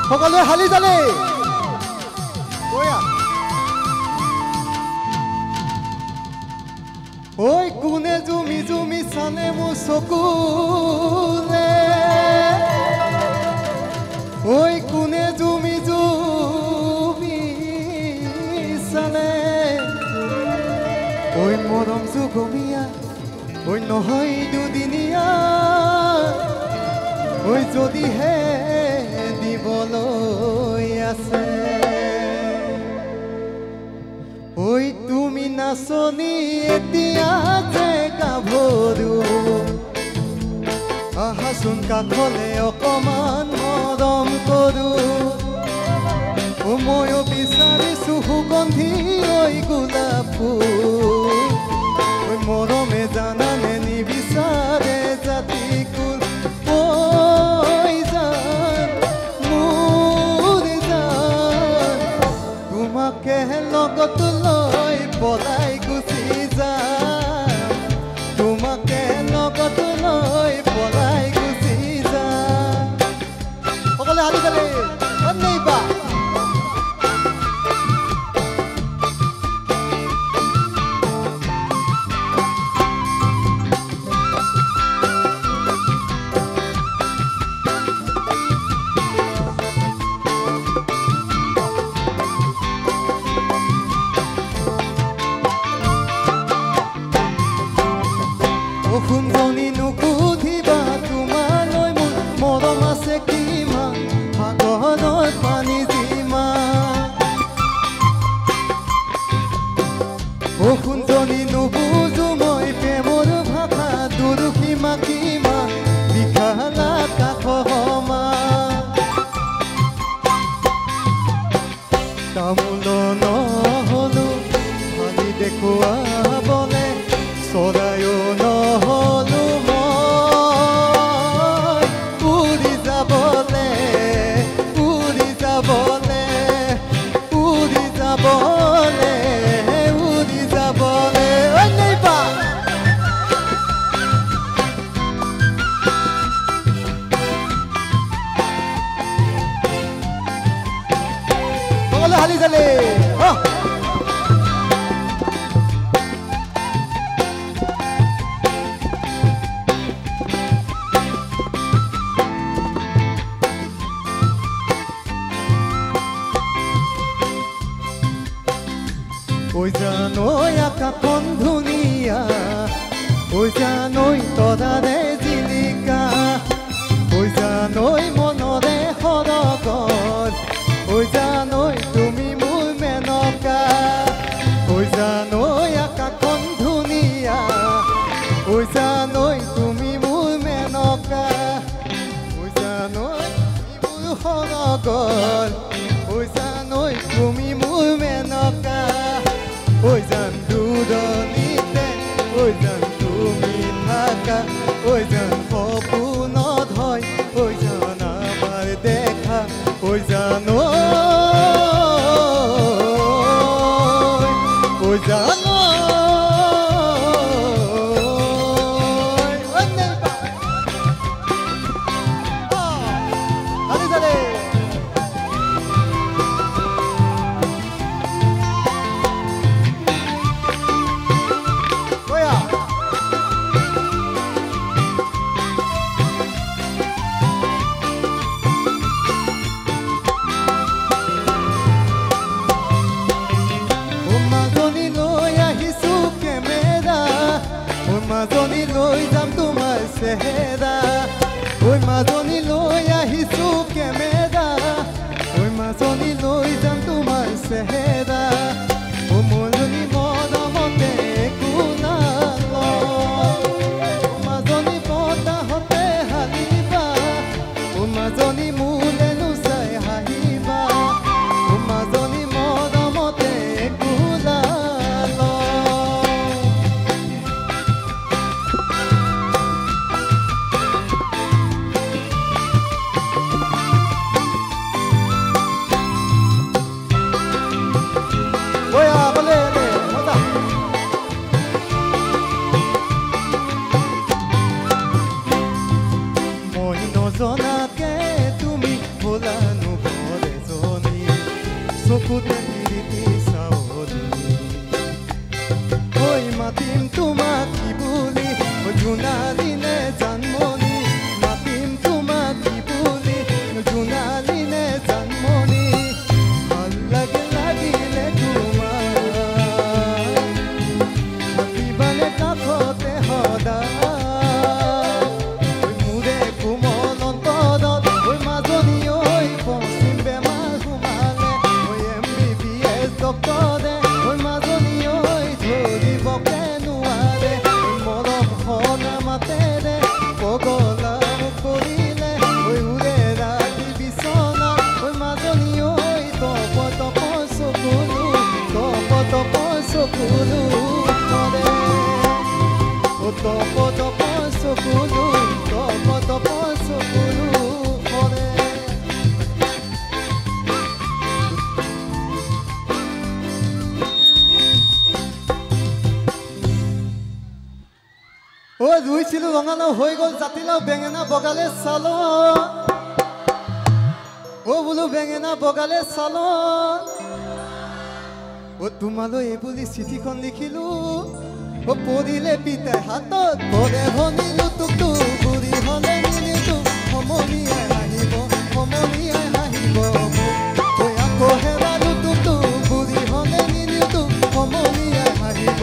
সকলোৱে হালি জালে ঐ কোনে জুমি জুমি চালে মোৰ চকুলে ঐ কোনে জুমি জুমি চালে ঐ মৰম জুগমীয়া ঐ নহয় দুদিনীয়া ঐ যদিহে দিবলৈ আছে ঐ তুমি নাচনি এতিয়া যে গাভৰু আহাচোন কাষলে অকমান মৰম কৰো ময়ো বিচাৰিছো সুগন্ধি ঐ গোলাপ ফুল মৰমে জানানে নিবিচাৰে জাতি কুল ঐ জান মোৰ জান তোমাকে লগত লৈ পলাই গুচি যাম তোমাকে লগত লৈ পলাই গুচি যাম সকলোৱে হালি জালে ধন্যবাদ শুনজনী নুসুধিবা তোমালৈ মোৰ মৰম আছে কিমান সাগৰত পানী যিমান শুনজনী নুবুজো মই প্ৰেমৰ ভাষা দুৰুসীমা কিমান বিশালা কাষ সমান তামোল নহলো ভালি দেখুৱাবলে চৰায়ো নহলো মই উৰি যাবলে উৰি যাবলে উৰি যাবলে উৰি যাবলে সকলো হালি জালে ঐ জানৈ আকাশখন ধুনীয়া ঐ জানৈ তৰাৰে জিলিকা ঐ জানৈ মনৰে সৰগৰ ঐ জানৈ তুমি মোৰ মেনকা ঐ জানৈ আকাশখন ধুনীয়া ঐ জানৈ তুমি মোৰ মেনকা ঐ জানৈ তুমি মোৰ সৰগৰ ঐ জানৈ তুমি মোৰ মেনকা ঐ জান দূৰণিতে ঐ জান তুমি থাকা ঐ জান সপোনত হয় ঐ জান আমাৰ দেখা ঐ জান ঐ জান মাজনী লৈ যাম তোমাৰ চেহেৰা ঐ মাজনী লৈ আহিছো কেমেৰা ঐ মাজনী লৈ যাম তোমাৰ চেহেৰা ঐ মজনী মৰমতে কুলাল মাজনী বতাহতে হালিবা ঐ মাজনী মোলে নুচাই হাঁহিবা ঐ মাজনী মৰমতে কুলাল নজনাকে তুমি ভোলা নুভোলা চকুতে নিৰিতি চাৱলি ঐ মাতিম তোমাক কি বুলি ঐ জোনালী নে জানমণি মাতিম তোমাক কি বুলি জোনালী নে জানমণি ভাল লাগে লাগিলে তোমাৰ থাকিবানে কাষতে সদায় মোৰে কোমল অন্তৰত ঐ মাজনী ঐ পশ্চিম বেমাৰ সোমালে ঐ MBBS ডক্তৰে ঐ মাজনী ঐ ধৰিবকে নোৱাৰে মৰম হনা মাতেৰে পগলা কৰিলে ঐ উৰে ৰাতি বিচনা ঐ মাজনী ঐ তপ তপ চকুলো কৰে ও তপ তপ চকুলো কৰে ঐ ৰুইছিলো ৰঙালাও হৈ গ'ল জাতিলাও বেঙেনা বগালে চাল বোলো বেঙেনা বগালে চাল তোমালৈ এই বুলি চিঠিখন লিখিলো পৰিলে পিতাই হাতত পৰে ভনিলো তোক বুঢ়ী হলে নিনিলো সমনীয়াই হাঁহিব আকৌ হেৰালো তোক বুঢ়ী হলে নিনিলো সমনীয়াই হাঁহিব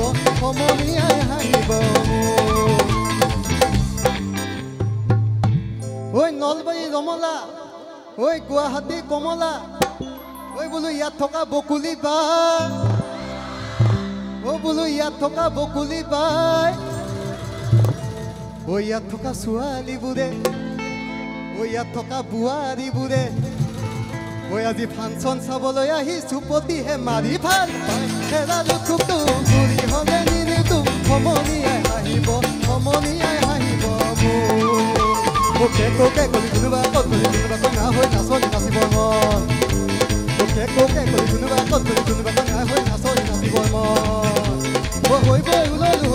ঐ নলবাৰী ৰমলা ঐ গুৱাহাটী কমলা ঐ বোলো ইয়াত থকা বকুলি বাই বোলো ইয়াত থকা বকুলি বাই ইয়াত থকা ছোৱালীবোৰে ইয়াত থকা বোৱাৰীবোৰে আজি ফাংচন চাবলৈ আহিছো পতিহে মাৰি ভাল পাই হেৰালো তোকতো বুঢ়ী হলে নিনিলো সমনীয়াই হাঁহিব কোকে কলি কোনোবা কত কলি কোনোবা কঙা হৈ নাচনি নাচিব মন কোকে কলি কোনোবা কত কলি কোনোবা কঙা হৈ নাচনি নাচিব মন হৈ বৈ ওললো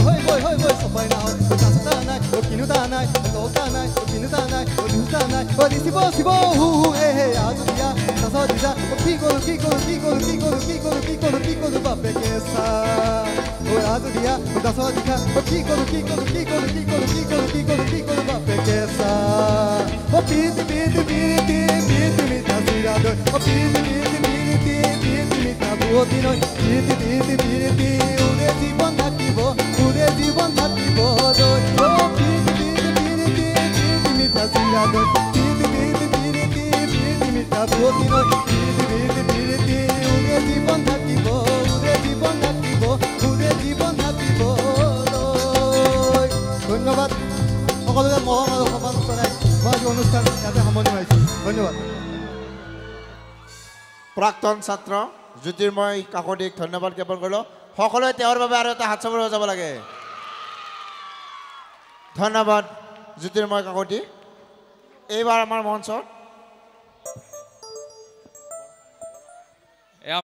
হৈ বৈ চপাই নাও নাচতা নাই কিনোতা নাই লতা নাই কিনোতা নাই দুটা নাই দিছিব শিব হু হে আজ দিয়া নাচ দিছা কি কৰো বাপেকে চা আজ দিয়া নাচ দিছা কি কৰো বাপেকে চা পিতি মিঠা চিৰা দৈ পিতি মিঠা বুৱতী নৈ পিতি উৰে জীৱন থাকিব দৈ পিতি মিঠা চিৰা দৈ পিতি মিঠা বুৱতী নৈ পিতি উৰে জীৱন থাকিব ধন্যবাদ সকলোকে মৰম আৰু সন্মান জনাই মই অনুষ্ঠান ইয়াতে সামৰণি মাৰিছোঁ ধন্যবাদ প্ৰাক্তন ছাত্ৰ জ্যোতিৰ্ময় কাকতিক ধন্যবাদ জ্ঞাপন কৰিলোঁ সকলোৱে তেওঁৰ বাবে আৰু এটা হাত চাপৰি যাব লাগে ধন্যবাদ জ্যোতিৰ্ময় কাকতি এইবাৰ আমাৰ মঞ্চত